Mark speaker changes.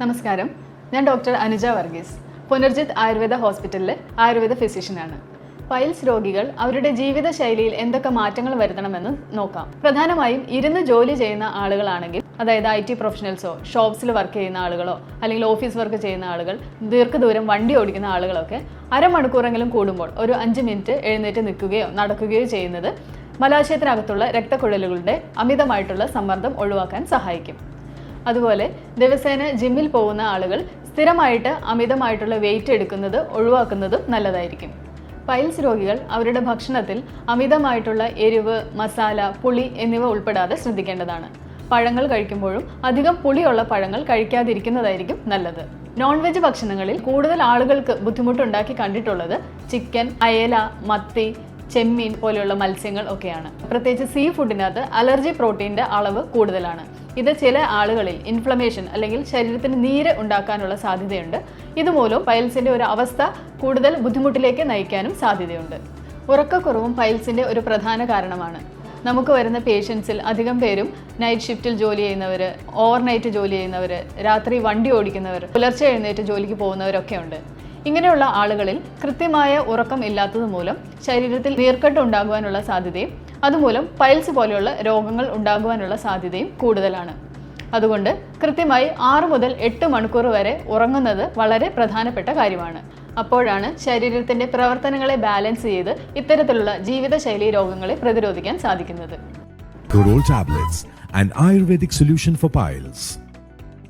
Speaker 1: നമസ്കാരം, ഞാൻ ഡോക്ടർ അനുജ വർഗീസ്, പുനർജിത്ത് ആയുർവേദ ഹോസ്പിറ്റലിലെ ആയുർവേദ ഫിസിഷ്യനാണ്. പൈൽസ് രോഗികൾ അവരുടെ ജീവിതശൈലിയിൽ എന്തൊക്കെ മാറ്റങ്ങൾ വരുത്തണമെന്ന് നോക്കാം. പ്രധാനമായും ഇരുന്ന് ജോലി ചെയ്യുന്ന ആളുകളാണെങ്കിൽ, അതായത് IT പ്രൊഫഷണൽസോ ഷോപ്സിൽ വർക്ക് ചെയ്യുന്ന ആളുകളോ അല്ലെങ്കിൽ ഓഫീസ് വർക്ക് ചെയ്യുന്ന ആളുകൾ, ദീർഘദൂരം വണ്ടി ഓടിക്കുന്ന ആളുകളൊക്കെ അരമണിക്കൂറെങ്കിലും കൂടുമ്പോൾ ഒരു 5 മിനിറ്റ് എഴുന്നേറ്റ് നിൽക്കുകയോ നടക്കുകയോ ചെയ്യുന്നത് മലാശയത്തിനകത്തുള്ള രക്തക്കുഴലുകളുടെ അമിതമായിട്ടുള്ള സമ്മർദ്ദം ഒഴിവാക്കാൻ സഹായിക്കും. അതുപോലെ ദിവസേന ജിമ്മിൽ പോകുന്ന ആളുകൾ സ്ഥിരമായിട്ട് അമിതമായിട്ടുള്ള വെയിറ്റ് എടുക്കുന്നത് ഒഴിവാക്കുന്നതും നല്ലതായിരിക്കും. പൈൽസ് രോഗികൾ അവരുടെ ഭക്ഷണത്തിൽ അമിതമായിട്ടുള്ള എരിവ്, മസാല, പുളി എന്നിവ ഉൾപ്പെടാതെ ശ്രദ്ധിക്കേണ്ടതാണ്. പഴങ്ങൾ കഴിക്കുമ്പോഴും അധികം പുളിയുള്ള പഴങ്ങൾ കഴിക്കാതിരിക്കുന്നതായിരിക്കും നല്ലത്. നോൺ വെജ് ഭക്ഷണങ്ങളിൽ കൂടുതൽ ആളുകൾക്ക് ബുദ്ധിമുട്ടുണ്ടാക്കി കണ്ടിട്ടുള്ളത് ചിക്കൻ, അയല, മത്തി, ചെമ്മീൻ പോലെയുള്ള മത്സ്യങ്ങൾ ഒക്കെയാണ്. പ്രത്യേകിച്ച് സീ ഫുഡിനകത്ത് അലർജി പ്രോട്ടീൻ്റെ അളവ് കൂടുതലാണ്. ഇത് ചില ആളുകളിൽ ഇൻഫ്ലമേഷൻ അല്ലെങ്കിൽ ശരീരത്തിന് നീര് ഉണ്ടാക്കാനുള്ള സാധ്യതയുണ്ട്. ഇതുമൂലം പൈൽസിൻ്റെ ഒരു അവസ്ഥ കൂടുതൽ ബുദ്ധിമുട്ടിലേക്ക് നയിക്കാനും സാധ്യതയുണ്ട്. ഉറക്കക്കുറവും പൈൽസിൻ്റെ ഒരു പ്രധാന കാരണമാണ്. നമുക്ക് വരുന്ന പേഷ്യൻസിൽ അധികം പേരും നൈറ്റ് ഷിഫ്റ്റിൽ ജോലി ചെയ്യുന്നവർ, ഓവർനൈറ്റ് ജോലി ചെയ്യുന്നവർ, രാത്രി വണ്ടി ഓടിക്കുന്നവർ, പുലർച്ചെ എഴുന്നേറ്റ് ജോലിക്ക് പോകുന്നവരൊക്കെ ഉണ്ട്. ഇങ്ങനെയുള്ള ആളുകളിൽ കൃത്യമായ ഉറക്കം ഇല്ലാത്തത് മൂലം ശരീരത്തിൽ നീർക്കെട്ട് ഉണ്ടാകുവാനുള്ള സാധ്യതയും അതുമൂലം പൈൽസ് പോലെയുള്ള രോഗങ്ങൾ ഉണ്ടാകുവാനുള്ള സാധ്യതയും കൂടുതലാണ്. അതുകൊണ്ട് കൃത്യമായി 6 മുതൽ 8 മണിക്കൂർ വരെ ഉറങ്ങുന്നത് വളരെ പ്രധാനപ്പെട്ട കാര്യമാണ്. അപ്പോഴാണ് ശരീരത്തിൻ്റെ പ്രവർത്തനങ്ങളെ ബാലൻസ് ചെയ്ത് ഇത്തരത്തിലുള്ള ജീവിതശൈലി രോഗങ്ങളെ പ്രതിരോധിക്കാൻ സാധിക്കുന്നത്.
Speaker 2: Tablets, an Ayurvedic solution for piles.